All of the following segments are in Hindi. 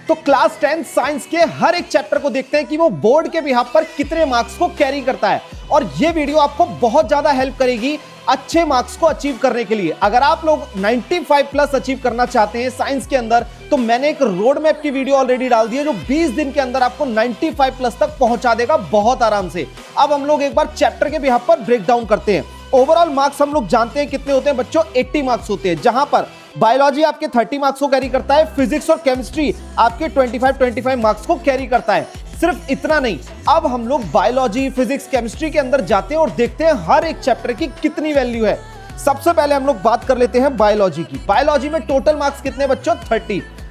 तो क्लास 10 साइंस के हर एक चैप्टर को देखते हैं कि वो बोर्ड के बिहाफ पर कितने मार्क्स को कैरी करता है। और ये वीडियो आपको बहुत ज्यादा हेल्प करेगी अच्छे मार्क्स को अचीव करने के लिए। अगर आप लोग 95 प्लस अचीव करना चाहते हैं साइंस के अंदर, तो मैंने एक रोड मैप की वीडियो ऑलरेडी डाल दी है जो 20 दिन के अंदर आपको 95 प्लस तक पहुंचा देगा बहुत आराम से। अब हम लोग एक बार चैप्टर के बिहाफ पर ब्रेक डाउन करते हैं। ओवरऑल मार्क्स हम लोग जानते हैं कितने होते हैं बच्चों, 80 मार्क्स होते हैं, जहां पर बायोलॉजी आपके 30 मार्क्स को कैरी करता है, फिजिक्स और केमिस्ट्री आपके 25 मार्क्स को कैरी करता है। सिर्फ इतना नहीं, अब हम लोग बायोलॉजी, फिजिक्स, केमिस्ट्री के अंदर जाते हैं और देखते हैं हर एक चैप्टर की कितनी वैल्यू है। सबसे पहले हम लोग बात कर लेते हैं बायोलॉजी की। बायोलॉजी में टोटल मार्क्स कितने बच्चों,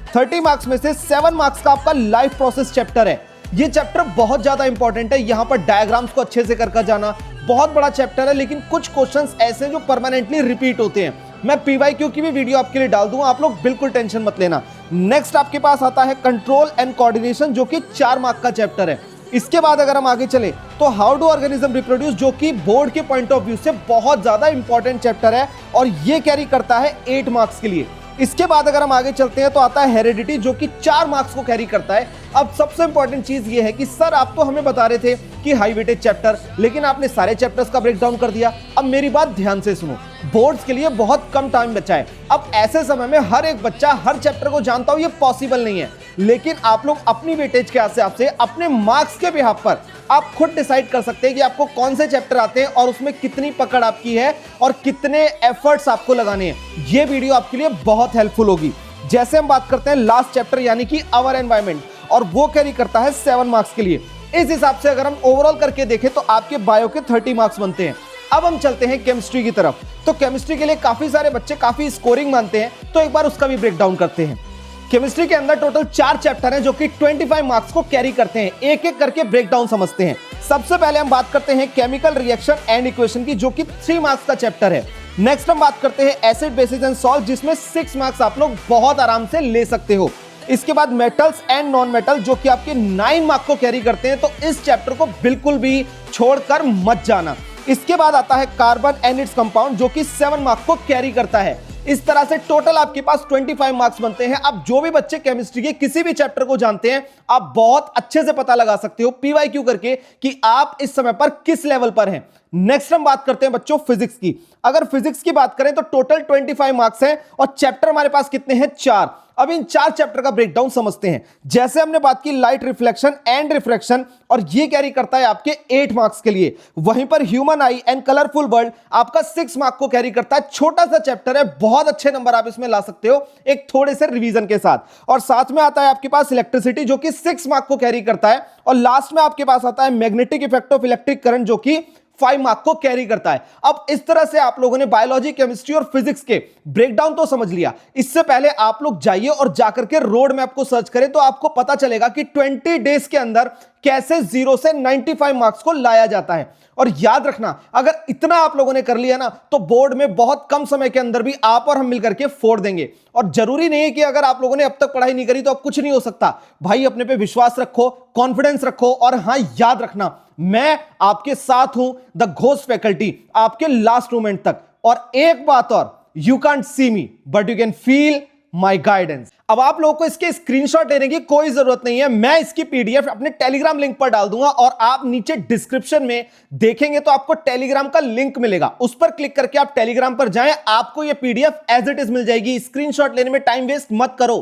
30 मार्क्स में से 7 मार्क्स का आपका लाइफ प्रोसेस चैप्टर है। ये चैप्टर बहुत ज्यादा इंपॉर्टेंट है। यहां पर डायग्राम्स को अच्छे से कर जाना, बहुत बड़ा चैप्टर है, लेकिन कुछ क्वेश्चंस ऐसे हैं जो परमानेंटली रिपीट होते हैं। मैं पीवाईक्यू की भी वीडियो आपके लिए डाल दूंगा, आप लोग बिल्कुल टेंशन मत लेना। नेक्स्ट आपके पास आता है कंट्रोल एंड कोऑर्डिनेशन, जो कि 4 मार्क का चैप्टर है। इसके बाद अगर हम आगे चले तो हाउ डू ऑर्गेनिज्म रिप्रोड्यूस, जो कि बोर्ड के पॉइंट ऑफ व्यू से बहुत ज्यादा इंपॉर्टेंट चैप्टर है और ये कैरी करता है 8 मार्क्स के लिए। इसके बाद अगर हम आगे चलते हैं तो आता है हेरिडिटी, जो कि 4 मार्क्स को कैरी करता है। अब सबसे इंपॉर्टेंट चीज ये है कि सर आप तो हमें बता रहे थे कि हाई वेटेज चैप्टर, लेकिन आपने सारे चैप्टर्स का ब्रेकडाउन कर दिया। अब मेरी बात ध्यान से सुनो, बोर्ड्स के लिए बहुत कम टाइम बचा है। अब ऐसे समय में हर एक बच्चा हर चैप्टर को जानता हो ये पॉसिबल नहीं है, लेकिन आप लोग अपनी वेटेज के हिसाब से अपने मार्क्स के बिहाफ पर आप खुद डिसाइड कर सकते हैं कि आपको कौन से चैप्टर आते हैं और उसमें कितनी पकड़ आपकी है और कितने एफर्ट्स आपको लगाने हैं। ये वीडियो आपके लिए बहुत हेल्पफुल होगी। जैसे हम बात करते हैं लास्ट चैप्टर यानी कि आवर एनवायरनमेंट, और वो कैरी करता है 7 मार्क्स के लिए। इस हिसाब से अगर हम ओवरऑल करके देखें तो आपके बायो के 30 मार्क्स बनते हैं। अब हम चलते हैं केमिस्ट्री की तरफ। तो केमिस्ट्री के लिए काफी सारे बच्चे काफी स्कोरिंग मानते हैं, तो एक बार उसका भी ब्रेक डाउन करते हैं। केमिस्ट्री के अंदर टोटल 4 चैप्टर हैं जो कि 25 मार्क्स को कैरी करते हैं। एक एक करके ब्रेक डाउन समझते हैं। सबसे पहले हम बात करते हैं केमिकल रिएक्शन एंड इक्वेशन की, जो कि 3 मार्क्स का चैप्टर है। नेक्स्ट हम बात करते हैं एसिड, बेसिस एंड सॉल्ट, जिसमें 6 मार्क्स आप लोग बहुत आराम से ले सकते हो। इसके बाद मेटल्स एंड नॉन मेटल, जो कि आपके 9 मार्क्स को कैरी करते हैं, तो इस चैप्टर को बिल्कुल भी छोड़कर मत जाना। इसके बाद आता है कार्बन एंड इट्स कंपाउंड, जो कि 7 मार्क्स को कैरी करता है। इस तरह से टोटल आपके पास 25 मार्क्स बनते हैं। अब जो भी बच्चे केमिस्ट्री के किसी भी चैप्टर को जानते हैं, आप बहुत अच्छे से पता लगा सकते हो पीवाईक्यू करके कि आप इस समय पर किस लेवल पर हैं। नेक्स्ट हम बात करते हैं बच्चों फिजिक्स की। अगर फिजिक्स की बात करें तो टोटल 25 मार्क्स हैं और चैप्टर हमारे पास कितने हैं, 4। अब इन 4 चैप्टर का ब्रेकडाउन समझते हैं। जैसे हमने बात की लाइट रिफ्लेक्शन एंड रिफ्रैक्शन, और ये कैरी करता है आपके 8 मार्क्स के लिए। वहीं पर human I and colourful world आपका 6 मार्क्स को कैरी करता है। छोटा सा चैप्टर है, बहुत अच्छे नंबर आप इसमें ला सकते हो एक थोड़े से रिवीजन के साथ। और साथ में आता है आपके पास इलेक्ट्रिसिटी, जो कि 6 मार्क्स को कैरी करता है। और लास्ट में आपके पास आता है magnetic effect of electric current, जो कि 5 मार्क्स को कैरी करता है। अब इस तरह से आप लोगों ने बायोलॉजी, केमिस्ट्री और फिजिक्स के ब्रेकडाउन तो समझ लिया। इससे पहले आप लोग जाइए और जाकर के रोड मैप को सर्च करें, तो आपको पता चलेगा कि 20 डेज के अंदर कैसे 0 से 95 मार्क्स को लाया जाता है। और याद रखना, अगर इतना आप लोगों ने कर लिया ना, तो बोर्ड में बहुत कम समय के अंदर भी आप और हम मिलकर के फोड़ देंगे। और जरूरी नहीं है कि अगर आप लोगों ने अब तक पढ़ाई नहीं करी तो अब कुछ नहीं हो सकता। भाई अपने पे विश्वास रखो, कॉन्फिडेंस रखो, और हां याद रखना, मैं आपके साथ हूं, द घोस्ट फैकल्टी, आपके लास्ट मोमेंट तक। और एक बात और, you can't see me but you can feel my guidance. अब आप लोगों को इसके स्क्रीनशॉट लेने की कोई जरूरत नहीं है, मैं इसकी पीडीएफ अपने टेलीग्राम लिंक पर डाल दूंगा, और आप नीचे डिस्क्रिप्शन में देखेंगे तो आपको टेलीग्राम का लिंक मिलेगा। उस पर क्लिक करके आप टेलीग्राम पर जाएं, आपको यह पीडीएफ एज इट इज मिल जाएगी। स्क्रीनशॉट लेने में टाइम वेस्ट मत करो।